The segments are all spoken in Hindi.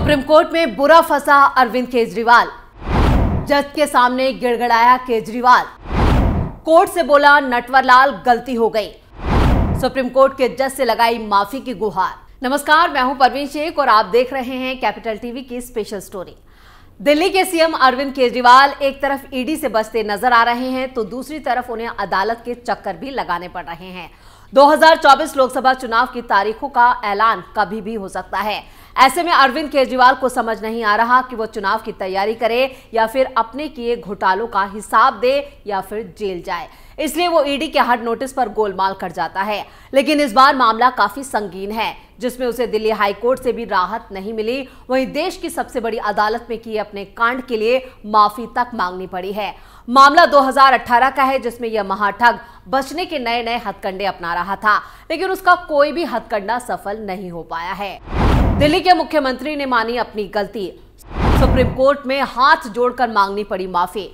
सुप्रीम कोर्ट में बुरा फंसा अरविंद केजरीवाल। जज के सामने गिड़गिड़ाया केजरीवाल। कोर्ट से बोला नटवरलाल गलती हो गई। सुप्रीम कोर्ट के जज से लगाई माफी की गुहार। नमस्कार, मैं हूं परवीन शेख और आप देख रहे हैं कैपिटल टीवी की स्पेशल स्टोरी। दिल्ली के सीएम अरविंद केजरीवाल एक तरफ ईडी से बचते नजर आ रहे हैं तो दूसरी तरफ उन्हें अदालत के चक्कर भी लगाने पड़ रहे हैं। 2024 लोकसभा चुनाव की तारीखों का ऐलान कभी भी हो सकता है। ऐसे में अरविंद केजरीवाल को समझ नहीं आ रहा कि वो चुनाव की तैयारी करे या फिर अपने किए घोटालों का हिसाब दे या फिर जेल जाए। इसलिए वो ईडी के हर नोटिस पर गोलमाल कर जाता है। लेकिन इस बार मामला काफी संगीन है, जिसमें उसे दिल्ली हाई कोर्ट से भी राहत नहीं मिली। वहीं देश की सबसे बड़ी अदालत में किए अपने कांड के लिए माफी तक मांगनी पड़ी है। मामला 2018 का है, जिसमें यह महाठग बचने के नए नए हथकंडे अपना रहा था, लेकिन उसका कोई भी हथकंडा सफल नहीं हो पाया है। दिल्ली के मुख्यमंत्री ने मानी अपनी गलती। सुप्रीम कोर्ट में हाथ जोड़कर मांगनी पड़ी माफी।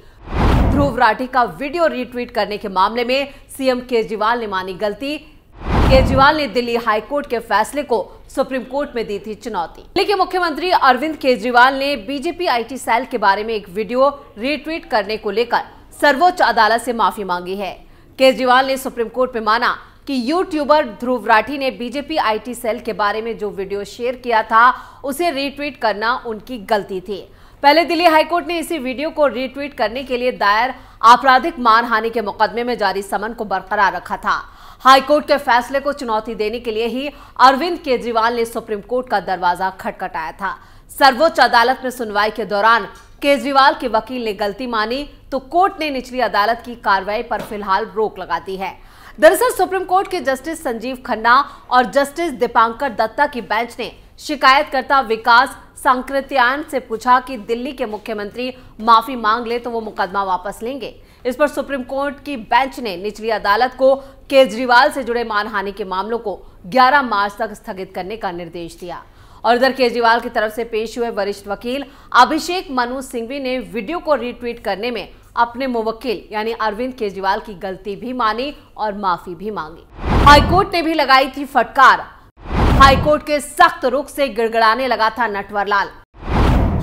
ध्रुव राठी का वीडियो रीट्वीट करने के मामले में सीएम केजरीवाल ने मानी गलती। केजरीवाल ने दिल्ली हाई कोर्ट के फैसले को सुप्रीम कोर्ट में दी थी चुनौती। दिल्ली के मुख्यमंत्री अरविंद केजरीवाल ने बीजेपी आईटी सेल के बारे में एक वीडियो रीट्वीट करने को लेकर सर्वोच्च अदालत से माफी मांगी है। केजरीवाल ने सुप्रीम कोर्ट में माना कि यूट्यूबर ध्रुव राठी ने बीजेपी आईटी सेल के बारे में जो वीडियो शेयर किया था उसे रीट्वीट करना उनकी गलती थी। पहले दिल्ली हाईकोर्ट ने इसी वीडियो को रीट्वीट करने के लिए दायर आपराधिक मानहानि के मुकदमे में जारी समन को बरकरार रखा था। हाईकोर्ट के फैसले को चुनौती देने के लिए ही अरविंद केजरीवाल ने सुप्रीम कोर्ट का दरवाजा खटखटाया था। सर्वोच्च अदालत में सुनवाई के दौरान केजरीवाल के वकील ने गलती मानी तो कोर्ट ने निचली अदालत की कार्रवाई पर फिलहाल रोक लगा दी है। दरअसल सुप्रीम कोर्ट के जस्टिस संजीव खन्ना और जस्टिस दीपांकर दत्ता की बेंच ने शिकायतकर्ता विकास सांकृत्यायन से पूछा कि दिल्ली के मुख्यमंत्री माफी मांग ले तो वो मुकदमा वापस लेंगे। इस पर सुप्रीम कोर्ट की बेंच ने निचली अदालत को केजरीवाल से जुड़े मानहानि के मामलों को 11 मार्च तक स्थगित करने का निर्देश दिया। और इधर केजरीवाल की तरफ से पेश हुए वरिष्ठ वकील अभिषेक मनु सिंघवी ने वीडियो को रीट्वीट करने में अपने मुवक्किल यानी अरविंद केजरीवाल की गलती भी मानी और माफी भी मांगी। हाईकोर्ट ने भी लगाई थी फटकार। हाईकोर्ट के सख्त रुख से गिड़गिड़ाने लगा था नटवरलाल।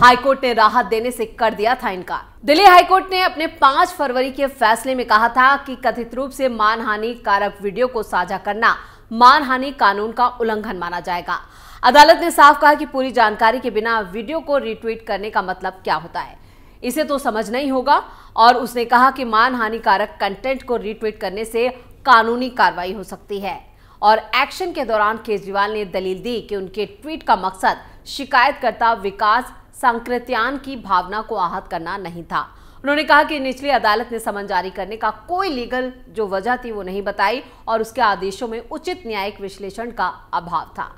हाईकोर्ट ने राहत देने से कर दिया था इनकार। दिल्ली हाईकोर्ट ने अपने 5 फरवरी के फैसले में कहा था कि कथित रूप से मानहानि कारक वीडियो को साझा करना मानहानि कानून का उल्लंघन माना जाएगा। अदालत ने साफ कहा कि पूरी जानकारी के बिना वीडियो को रीट्वीट करने का मतलब क्या होता है, इसे तो समझ नहीं होगा। और उसने कहा कि मानहानिकारक कंटेंट को रीट्वीट करने से कानूनी कार्रवाई हो सकती है। और एक्शन के दौरान केजरीवाल ने दलील दी कि उनके ट्वीट का मकसद शिकायतकर्ता विकास सांकृत्यायन की भावना को आहत करना नहीं था। उन्होंने कहा कि निचली अदालत ने समन जारी करने का कोई लीगल जो वजह थी वो नहीं बताई और उसके आदेशों में उचित न्यायिक विश्लेषण का अभाव था।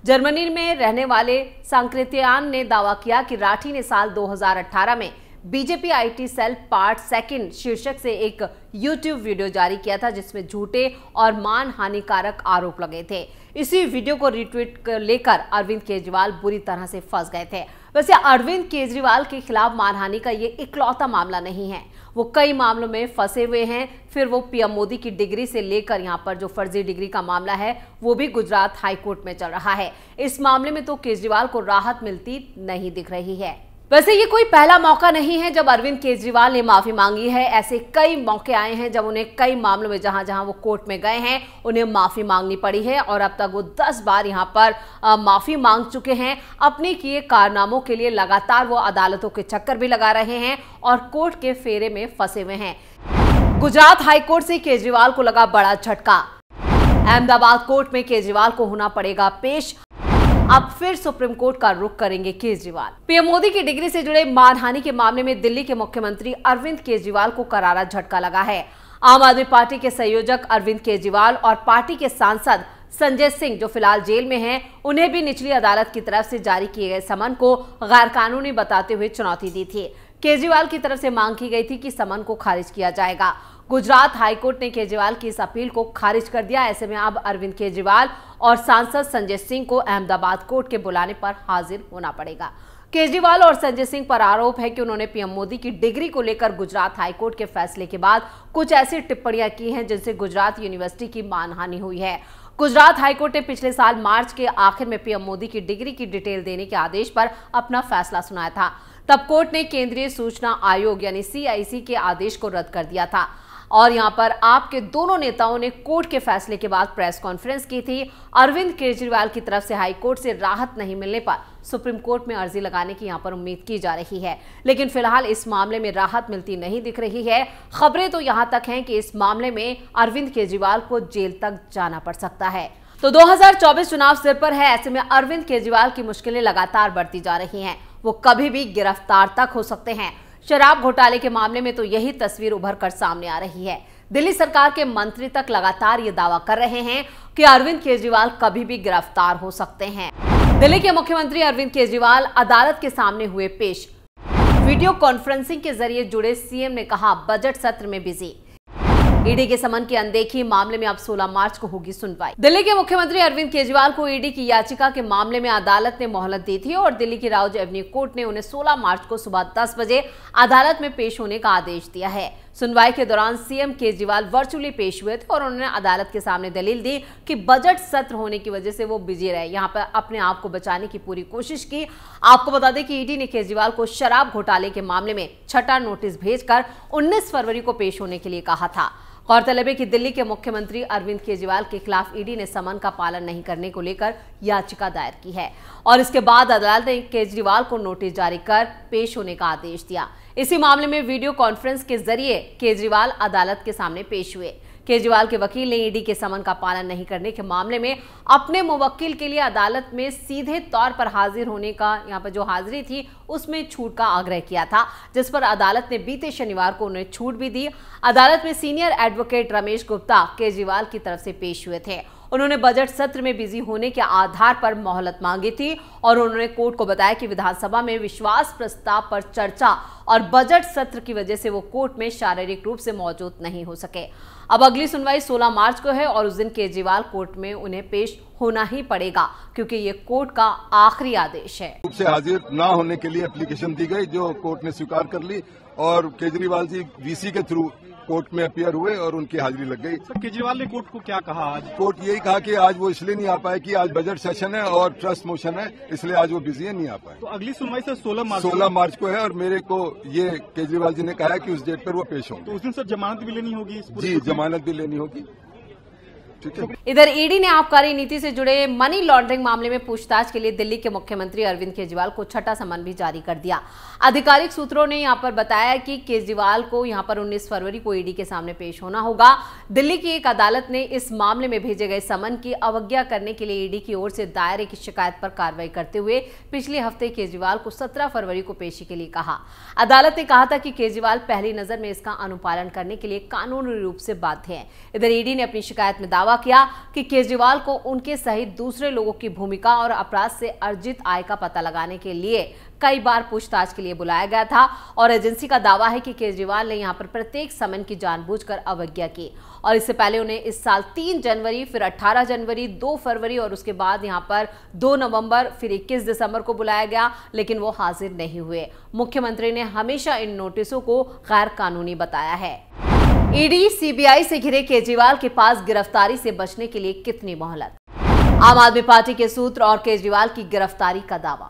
जर्मनी में रहने वाले सांकृत्यायन ने दावा किया कि राठी ने साल 2018 में बीजेपी आईटी सेल पार्ट 2 शीर्षक से एक यूट्यूब वीडियो जारी किया था, जिसमें झूठे और मान हानिकारक आरोप लगे थे। इसी वीडियो को रीट्वीट लेकर अरविंद केजरीवाल बुरी तरह से फंस गए थे। वैसे अरविंद केजरीवाल के खिलाफ मानहानि का ये इकलौता मामला नहीं है, वो कई मामलों में फंसे हुए हैं। फिर वो पीएम मोदी की डिग्री से लेकर यहाँ पर जो फर्जी डिग्री का मामला है वो भी गुजरात हाईकोर्ट में चल रहा है। इस मामले में तो केजरीवाल को राहत मिलती नहीं दिख रही है। वैसे ये कोई पहला मौका नहीं है जब अरविंद केजरीवाल ने माफी मांगी है। ऐसे कई मौके आए हैं जब उन्हें कई मामलों में जहां जहां वो कोर्ट में गए हैं उन्हें माफी मांगनी पड़ी है और अब तक वो 10 बार यहां पर माफी मांग चुके हैं। अपने किए कारनामों के लिए लगातार वो अदालतों के चक्कर भी लगा रहे हैं और कोर्ट के फेरे में फंसे हुए हैं। गुजरात हाईकोर्ट से केजरीवाल को लगा बड़ा झटका। अहमदाबाद कोर्ट में केजरीवाल को होना पड़ेगा पेश। अब फिर सुप्रीम कोर्ट का रुख करेंगे केजरीवाल। पीएम मोदी की डिग्री से जुड़े मानहानि के मामले में दिल्ली के मुख्यमंत्री अरविंद केजरीवाल को करारा झटका लगा है। आम आदमी पार्टी के संयोजक अरविंद केजरीवाल और पार्टी के सांसद संजय सिंह जो फिलहाल जेल में हैं, उन्हें भी निचली अदालत की तरफ से जारी किए गए समन को गैर कानूनी बताते हुए चुनौती दी थी। केजरीवाल की तरफ से मांग की गई थी कि समन को खारिज किया जाएगा। गुजरात हाईकोर्ट ने केजरीवाल की इस अपील को खारिज कर दिया। ऐसे में अब अरविंद केजरीवाल और सांसद संजय सिंह को अहमदाबाद कोर्ट के बुलाने पर हाजिर होना पड़ेगा। केजरीवाल और संजय सिंह पर आरोप है कि उन्होंने पीएम मोदी की डिग्री को लेकर गुजरात हाईकोर्ट के फैसले के बाद कुछ ऐसी टिप्पणियां की हैं जिनसे गुजरात यूनिवर्सिटी की मानहानि हुई है। गुजरात हाईकोर्ट ने पिछले साल मार्च के आखिर में पीएम मोदी की डिग्री की डिटेल देने के आदेश पर अपना फैसला सुनाया था। तब कोर्ट ने केंद्रीय सूचना आयोग यानी सीआईसी के आदेश को रद्द कर दिया था और यहां पर आपके दोनों नेताओं ने कोर्ट के फैसले के बाद प्रेस कॉन्फ्रेंस की थी। अरविंद केजरीवाल की तरफ से हाई कोर्ट से राहत नहीं मिलने पर सुप्रीम कोर्ट में अर्जी लगाने की यहां पर उम्मीद की जा रही है, लेकिन फिलहाल इस मामले में राहत मिलती नहीं दिख रही है। खबरें तो यहां तक हैं कि इस मामले में अरविंद केजरीवाल को जेल तक जाना पड़ सकता है। तो 2024 चुनाव सिर पर है, ऐसे में अरविंद केजरीवाल की मुश्किलें लगातार बढ़ती जा रही हैं। वो कभी भी गिरफ्तार तक हो सकते हैं। शराब घोटाले के मामले में तो यही तस्वीर उभर कर सामने आ रही है। दिल्ली सरकार के मंत्री तक लगातार ये दावा कर रहे हैं कि अरविंद केजरीवाल कभी भी गिरफ्तार हो सकते हैं। दिल्ली के मुख्यमंत्री अरविंद केजरीवाल अदालत के सामने हुए पेश। वीडियो कॉन्फ्रेंसिंग के जरिए जुड़े सीएम ने कहा बजट सत्र में बिजी। ईडी के समन की अनदेखी मामले में अब 16 मार्च को होगी सुनवाई। दिल्ली के मुख्यमंत्री अरविंद केजरीवाल को ईडी की याचिका के मामले में अदालत ने मोहलत दी थी और दिल्ली की राउज एवेन्यू कोर्ट ने उन्हें 16 मार्च को सुबह 10 बजे अदालत में पेश होने का आदेश दिया है। सुनवाई के दौरान सीएम केजरीवाल वर्चुअली पेश हुए थे और उन्होंने अदालत के सामने दलील दी कि बजट सत्र होने की वजह से वो बिजी रहे, यहाँ पर अपने आप को बचाने की पूरी कोशिश की। आपको बता दें कि ईडी ने केजरीवाल को शराब घोटाले के मामले में छठा नोटिस भेजकर 19 फरवरी को पेश होने के लिए कहा था। गौरतलब है कि दिल्ली के मुख्यमंत्री अरविंद केजरीवाल के खिलाफ ईडी ने समन का पालन नहीं करने को लेकर याचिका दायर की है और इसके बाद अदालत ने केजरीवाल को नोटिस जारी कर पेश होने का आदेश दिया। इसी मामले में वीडियो कॉन्फ्रेंस के जरिए केजरीवाल अदालत के सामने पेश हुए। केजरीवाल के वकील ने ईडी के समन का पालन नहीं करने के मामले में अपने मुवक्किल के लिए अदालत में सीधे तौर पर हाजिर होने का यहाँ पर जो हाजिरी थी उसमें छूट का आग्रह किया था, जिस पर अदालत ने बीते शनिवार को उन्हें छूट भी दी। अदालत में सीनियर एडवोकेट रमेश गुप्ता केजरीवाल की तरफ से पेश हुए थे। उन्होंने बजट सत्र में बिजी होने के आधार पर मोहलत मांगी थी और उन्होंने कोर्ट को बताया कि विधानसभा में विश्वास प्रस्ताव पर चर्चा और बजट सत्र की वजह से वो कोर्ट में शारीरिक रूप से मौजूद नहीं हो सके। अब अगली सुनवाई 16 मार्च को है और उस दिन केजरीवाल कोर्ट में उन्हें पेश होना ही पड़ेगा क्योंकि ये कोर्ट का आखिरी आदेश है। रूप से हाजिर न होने के लिए एप्लीकेशन दी गई जो कोर्ट ने स्वीकार कर ली और केजरीवाल जी वीसी के थ्रू कोर्ट में अपियर हुए और उनकी हाजिरी लग गई। सर केजरीवाल ने कोर्ट को क्या कहा आज? कोर्ट यही कहा कि आज वो इसलिए नहीं आ पाए कि आज बजट सेशन है और ट्रस्ट मोशन है, इसलिए आज वो बिजी है, नहीं आ पाए। तो अगली सुनवाई सर 16 मार्च को है और मेरे को ये केजरीवाल जी ने कहा है कि उस डेट पर वो पेश होंगे। तो उस दिन सर जमानत भी लेनी होगी? जी, जमानत भी लेनी होगी। इधर ईडी ने आबकारी नीति से जुड़े मनी लॉन्ड्रिंग मामले में पूछताछ के लिए दिल्ली के मुख्यमंत्री अरविंद केजरीवाल को छठा समन भी जारी कर दिया। आधिकारिक सूत्रों ने यहां पर बताया कि केजरीवाल को यहां पर 19 फरवरी को ईडी के सामने पेश होना होगा। दिल्ली की एक अदालत ने इस मामले में भेजे गए समन की अवज्ञा करने के लिए ईडी की ओर से दायर एक शिकायत पर कार्रवाई करते हुए पिछले हफ्ते केजरीवाल को 17 फरवरी को पेशी के लिए कहा। अदालत ने कहा था कि केजरीवाल पहली नजर में इसका अनुपालन करने के लिए कानूनी रूप से बाध्य है। इधर ईडी ने अपनी शिकायत में दावा किया कि केजरीवाल को उनके सहित दूसरे लोगों की भूमिका और अपराध से अर्जित आय का पता लगाने के लिए कई बार पूछताछ के लिए बुलाया गया था और एजेंसी का दावा है कि केजरीवाल ने यहां पर प्रत्येक समन की जानबूझकर अवज्ञा की और इससे पहले उन्हें इस साल 3 जनवरी, फिर 18 जनवरी, 2 फरवरी और उसके बाद यहां पर 2 नवंबर, फिर 21 दिसंबर को बुलाया गया, लेकिन वो हाजिर नहीं हुए। मुख्यमंत्री ने हमेशा इन नोटिसों को गैर कानूनी बताया है। ईडी सीबीआई से घिरे केजरीवाल के पास गिरफ्तारी से बचने के लिए कितनी मोहलत? आम आदमी पार्टी के सूत्र और केजरीवाल की गिरफ्तारी का दावा।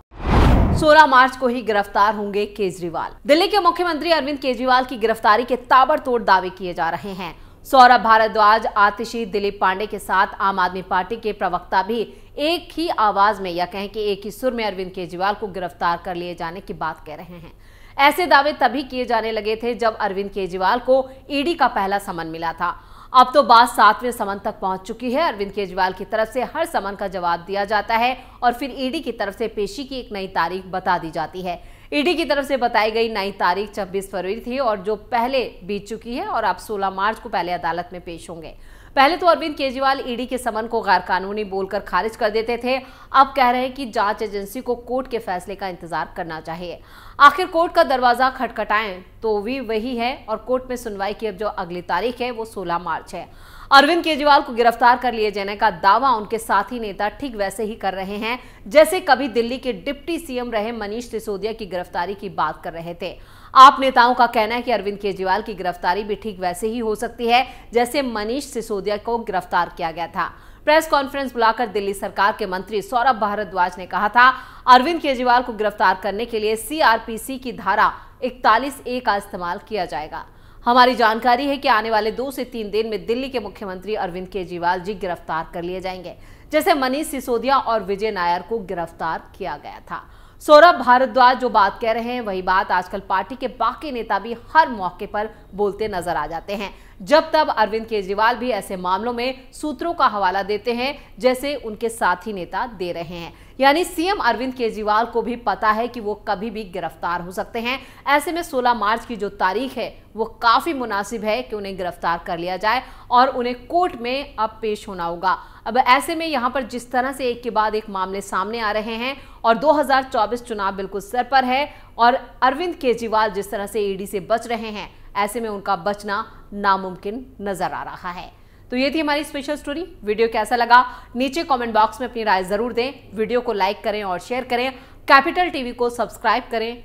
16 मार्च को ही गिरफ्तार होंगे केजरीवाल। दिल्ली के मुख्यमंत्री अरविंद केजरीवाल की गिरफ्तारी के ताबड़तोड़ दावे किए जा रहे हैं। सौरभ भारद्वाज, आतिशी, दिलीप पांडे के साथ आम आदमी पार्टी के प्रवक्ता भी एक ही आवाज में या कहें कि एक ही सुर में अरविंद केजरीवाल को गिरफ्तार कर लिए जाने की बात कह रहे हैं। ऐसे दावे तभी किए जाने लगे थे जब अरविंद केजरीवाल को ईडी का पहला समन मिला था। अब तो बात 7वें समन तक पहुंच चुकी है। अरविंद केजरीवाल की तरफ से हर समन का जवाब दिया जाता है और फिर ईडी की तरफ से पेशी की एक नई तारीख बता दी जाती है। ईडी की तरफ से बताई गई नई तारीख 26 फरवरी थी और जो पहले बीत चुकी है और अब 16 मार्च को पहले अदालत में पेश होंगे। पहले तो अरविंद केजरीवाल ईडी के समन को गैर कानूनी बोलकर खारिज कर देते थे। अब कह रहे हैं कि जांच एजेंसी को कोर्ट के फैसले का इंतजार करना चाहिए। आखिर कोर्ट का दरवाजा खटखटाएं तो भी वही है और कोर्ट में सुनवाई की अब जो अगली तारीख है वो 16 मार्च है। अरविंद केजरीवाल को गिरफ्तार कर लिए जाने का दावा उनके साथी नेता ठीक वैसे ही कर रहे हैं जैसे कभी दिल्ली के डिप्टी सीएम रहे मनीष सिसोदिया की गिरफ्तारी की बात कर रहे थे। आप नेताओं का कहना है कि अरविंद केजरीवाल की गिरफ्तारी भी ठीक वैसे ही हो सकती है जैसे मनीष सिसोदिया को गिरफ्तार किया गया था। प्रेस कॉन्फ्रेंस बुलाकर दिल्ली सरकार के मंत्री सौरभ भारद्वाज ने कहा था, अरविंद केजरीवाल को गिरफ्तार करने के लिए सीआरपीसी की धारा 41A का इस्तेमाल किया जाएगा। हमारी जानकारी है कि आने वाले 2 से 3 दिन में दिल्ली के मुख्यमंत्री अरविंद केजरीवाल जी गिरफ्तार कर लिए जाएंगे, जैसे मनीष सिसोदिया और विजय नायर को गिरफ्तार किया गया था। सौरभ भारद्वाज जो बात कह रहे हैं वही बात आजकल पार्टी के बाकी नेता भी हर मौके पर बोलते नजर आ जाते हैं। जब तब अरविंद केजरीवाल भी ऐसे मामलों में सूत्रों का हवाला देते हैं जैसे उनके साथी नेता दे रहे हैं। यानी सीएम अरविंद केजरीवाल को भी पता है कि वो कभी भी गिरफ्तार हो सकते हैं। ऐसे में 16 मार्च की जो तारीख है वो काफी मुनासिब है कि उन्हें गिरफ्तार कर लिया जाए और उन्हें कोर्ट में अब पेश होना होगा। अब ऐसे में यहाँ पर जिस तरह से एक के बाद एक मामले सामने आ रहे हैं और 2024 चुनाव बिल्कुल सर पर है और अरविंद केजरीवाल जिस तरह से ईडी से बच रहे हैं, ऐसे में उनका बचना नामुमकिन नजर आ रहा है। तो ये थी हमारी स्पेशल स्टोरी। वीडियो कैसा लगा नीचे कमेंट बॉक्स में अपनी राय जरूर दें। वीडियो को लाइक करें और शेयर करें। कैपिटल टीवी को सब्सक्राइब करें।